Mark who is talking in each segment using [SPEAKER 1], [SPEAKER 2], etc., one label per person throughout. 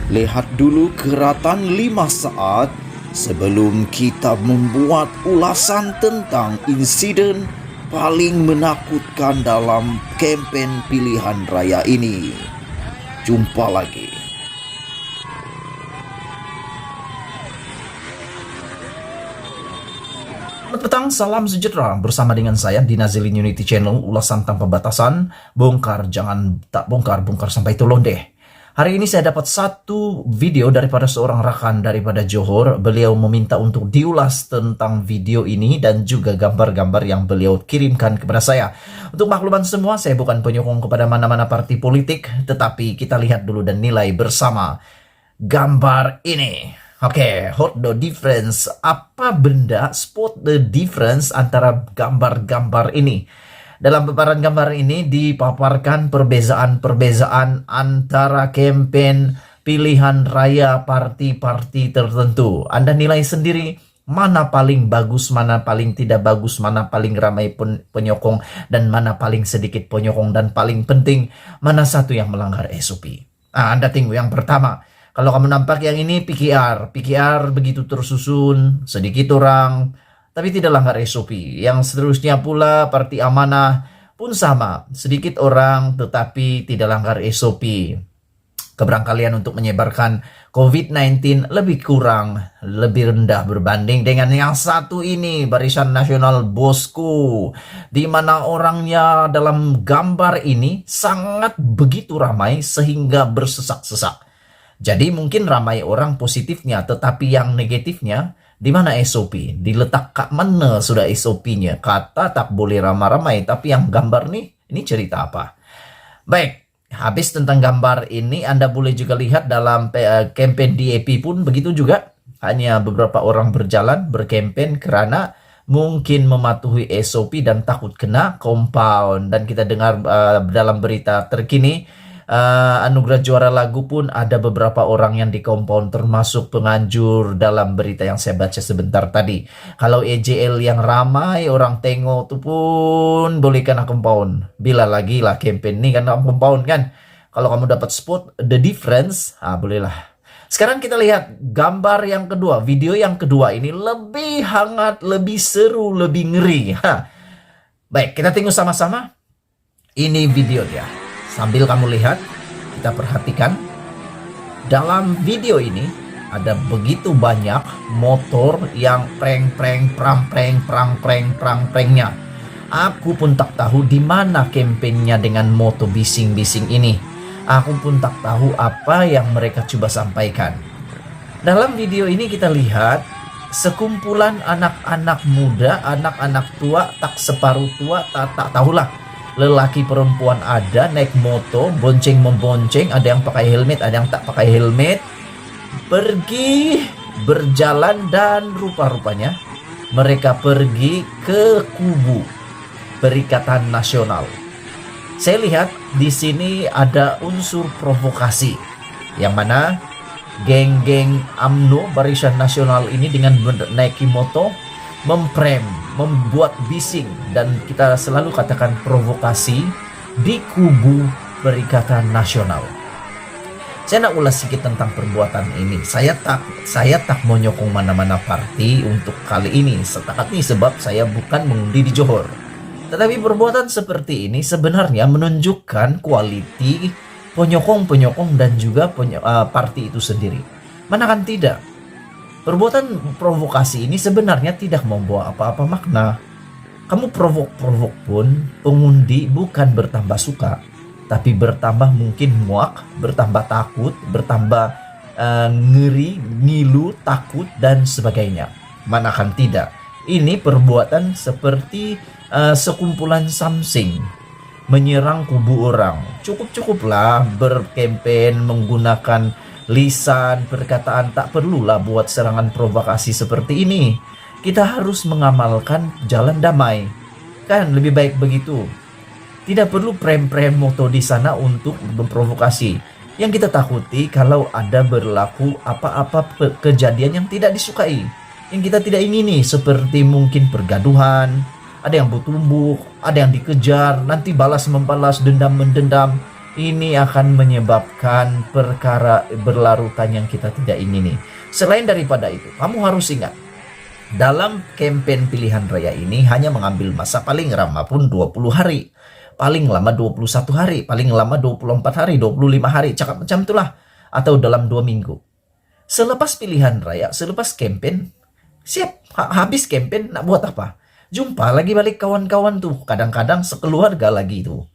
[SPEAKER 1] Lihat dulu Keratan 5 saat sebelum kita membuat ulasan tentang insiden paling menakutkan dalam kempen pilihan raya ini. Jumpa lagi.
[SPEAKER 2] Selamat petang, salam sejahtera. Bersama dengan saya di Nazilin Unity Channel, ulasan tanpa batasan, bongkar jangan tak bongkar, bongkar sampai tulon deh. Hari ini saya dapat satu video daripada seorang rakan daripada Johor. Beliau meminta untuk diulas tentang video ini dan juga gambar-gambar yang beliau kirimkan kepada saya. Untuk makluman semua, saya bukan penyokong kepada mana-mana parti politik, tetapi kita lihat dulu dan nilai bersama gambar ini. Oke, what the difference? Apa benda spot the difference antara gambar-gambar ini? Dalam paparan gambar ini dipaparkan perbezaan-perbezaan antara kempen pilihan raya parti-parti tertentu. Anda nilai sendiri mana paling bagus, mana paling tidak bagus, mana paling ramai penyokong, dan mana paling sedikit penyokong, dan paling penting, mana satu yang melanggar SOP. Anda tunggu yang pertama. Kalau kamu nampak yang ini PKR begitu tersusun, sedikit orang, tapi tidak langgar SOP. Yang seterusnya pula Parti Amanah pun sama, sedikit orang tetapi tidak langgar SOP. Keberangkalian untuk menyebarkan COVID-19 lebih rendah berbanding dengan yang satu ini, Barisan Nasional Bosku, di mana orangnya dalam gambar ini sangat begitu ramai sehingga bersesak-sesak. Jadi mungkin ramai orang positifnya, tetapi yang negatifnya di mana SOP? Diletak kat mana sudah SOP-nya? Kata tak boleh ramai-ramai, tapi yang gambar nih, ini cerita apa? Baik, habis tentang gambar ini, Anda boleh juga lihat dalam campaign DAP pun begitu juga. Hanya beberapa orang berjalan berkempen karena mungkin mematuhi SOP dan takut kena compound. Dan kita dengar dalam berita terkini, anugerah juara lagu pun ada beberapa orang yang di compound, termasuk penganjur dalam berita yang saya baca sebentar tadi. Kalau EJL yang ramai orang tengok tu pun boleh kena compound. Bila lagi lah campaign ni kena compound kan. Kalau kamu dapat spot the difference, bolehlah. Sekarang kita lihat gambar yang kedua, video yang kedua ini lebih hangat, lebih seru, lebih ngeri. Baik, kita tengok sama-sama. Ini video dia. Sambil kamu lihat, kita perhatikan dalam video ini ada begitu banyak motor yang prang-prengnya. Aku pun tak tahu di mana kampanyenya dengan moto bising-bising ini. Aku pun tak tahu apa yang mereka coba sampaikan. Dalam video ini kita lihat sekumpulan anak-anak muda, anak-anak tua, tak separuh tua, tak tahulah. Lelaki perempuan ada naik moto, bonceng-membonceng, ada yang pakai helmet, ada yang tak pakai helmet. Pergi berjalan dan rupa-rupanya mereka pergi ke kubu Perikatan Nasional. Saya lihat di sini ada unsur provokasi, yang mana geng-geng UMNO Barisan Nasional ini dengan naiki moto membuat bising, dan kita selalu katakan provokasi di kubu Perikatan Nasional. Saya nak ulas sedikit tentang perbuatan ini. Saya tak menyokong mana-mana parti untuk kali ini setakat ini, sebab saya bukan mengundi di Johor. Tetapi perbuatan seperti ini sebenarnya menunjukkan kualiti penyokong-penyokong dan juga parti itu sendiri. Mana kan tidak? Perbuatan provokasi ini sebenarnya tidak membawa apa-apa makna. Kamu provok-provok pun pengundi bukan bertambah suka, tapi bertambah mungkin muak, bertambah takut, bertambah ngeri, ngilu, takut, dan sebagainya. Mana kan tidak? Ini perbuatan seperti sekumpulan samsing menyerang kubu orang. Cukup-cukuplah berkempen menggunakan lisan, perkataan, tak perlulah buat serangan provokasi seperti ini. Kita harus mengamalkan jalan damai. Kan lebih baik begitu. Tidak perlu prem-prem moto di sana untuk memprovokasi. Yang kita takuti kalau ada berlaku apa-apa kejadian yang tidak disukai, yang kita tidak ingini, seperti mungkin pergaduhan, ada yang bertumbuk, ada yang dikejar, nanti balas membalas, dendam mendendam. ini akan menyebabkan perkara berlarutan yang kita tidak ingini. Selain daripada itu, kamu harus ingat, dalam kampanye pilihan raya ini hanya mengambil masa paling lama pun 20 hari. Paling lama 21 hari, paling lama 24 hari, 25 hari, cakap macam itulah. Atau dalam 2 minggu. Selepas pilihan raya, selepas kampanye, siap, habis kampanye nak buat apa? Jumpa lagi balik kawan-kawan tuh, kadang-kadang sekeluarga lagi tuh.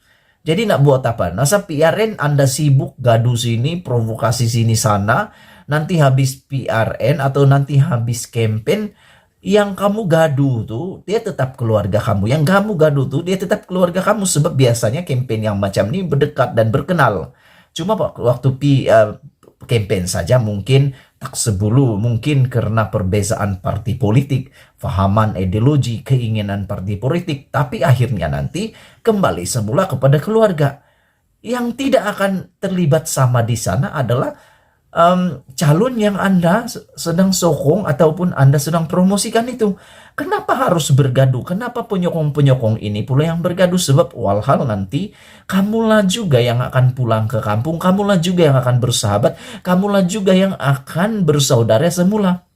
[SPEAKER 2] Jadi nak buat apa? Nasa PRN Anda sibuk gaduh sini, provokasi sini sana, nanti habis PRN atau nanti habis kampanye, yang kamu gaduh tuh dia tetap keluarga kamu, yang kamu gaduh tuh dia tetap keluarga kamu, sebab biasanya kampanye yang macam ini berdekat dan berkenal. Cuma waktu kampanye saja mungkin tak sebulu, mungkin karena perbezaan parti politik, fahaman ideologi, keinginan parti politik, tapi akhirnya nanti kembali semula kepada keluarga. Yang tidak akan terlibat sama di sana adalah calon yang Anda sedang sokong ataupun Anda sedang promosikan itu. Kenapa harus bergaduh? Kenapa penyokong-penyokong ini pula yang bergaduh? Sebab walhal nanti kamulah juga yang akan pulang ke kampung, kamulah juga yang akan bersahabat, kamulah juga yang akan bersaudara semula.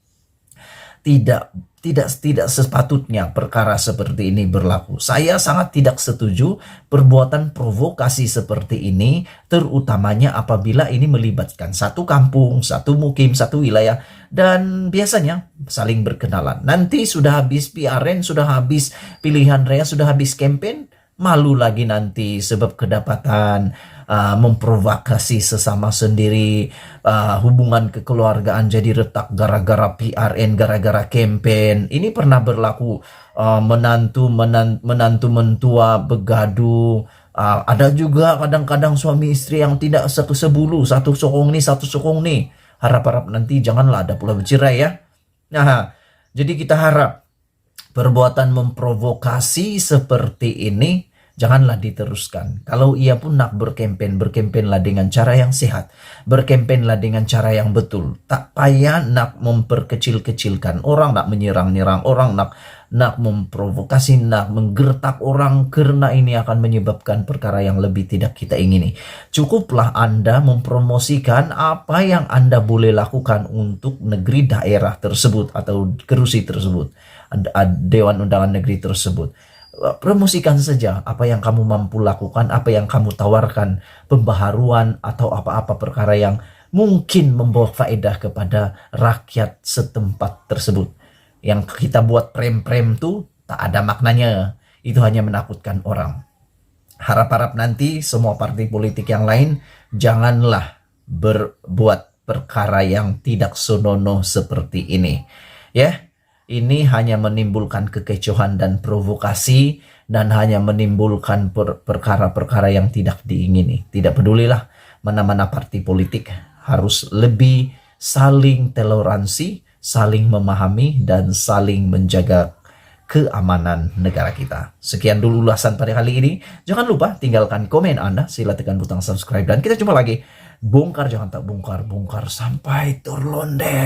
[SPEAKER 2] Tidak sepatutnya perkara seperti ini berlaku. Saya sangat tidak setuju perbuatan provokasi seperti ini, terutamanya apabila ini melibatkan satu kampung, satu mukim, satu wilayah, dan biasanya saling berkenalan. Nanti sudah habis PRN, sudah habis pilihan raya, sudah habis kampanye, malu lagi nanti sebab kedapatan memprovokasi sesama sendiri, hubungan kekeluargaan jadi retak gara-gara PRN, gara-gara kampanye. Ini pernah berlaku, menantu mentua begaduh. Ada juga kadang-kadang suami istri yang tidak satu sebulu, satu sokong nih. Harap-harap nanti janganlah ada pula bercerai ya. Nah, jadi kita harap perbuatan memprovokasi seperti ini janganlah diteruskan. Kalau ia pun nak berkampanye dengan cara yang sehat. Berkampanye dengan cara yang betul. Tak payah nak memperkecil-kecilkan orang, nak menyerang-nyerang orang, nak memprovokasi, nak menggertak orang, karena ini akan menyebabkan perkara yang lebih tidak kita ingini. Cukuplah Anda mempromosikan apa yang Anda boleh lakukan untuk negeri daerah tersebut atau kerusi tersebut, Dewan Undangan Negeri tersebut. Promosikan saja apa yang kamu mampu lakukan, apa yang kamu tawarkan, pembaharuan atau apa-apa perkara yang mungkin membawa faedah kepada rakyat setempat tersebut. Yang kita buat prem-prem tuh tak ada maknanya, itu hanya menakutkan orang. Harap-harap nanti semua partai politik yang lain janganlah berbuat perkara yang tidak senonoh seperti ini. Ya. Ini hanya menimbulkan kekecohan dan provokasi, dan hanya menimbulkan perkara-perkara yang tidak diingini. Tidak pedulilah mana-mana partai politik, harus lebih saling toleransi, saling memahami, dan saling menjaga keamanan negara kita. Sekian dulu ulasan pada kali ini. Jangan lupa tinggalkan komen Anda, sila tekan butang subscribe, dan kita jumpa lagi. Bongkar jangan tak bongkar, bongkar sampai terlonde.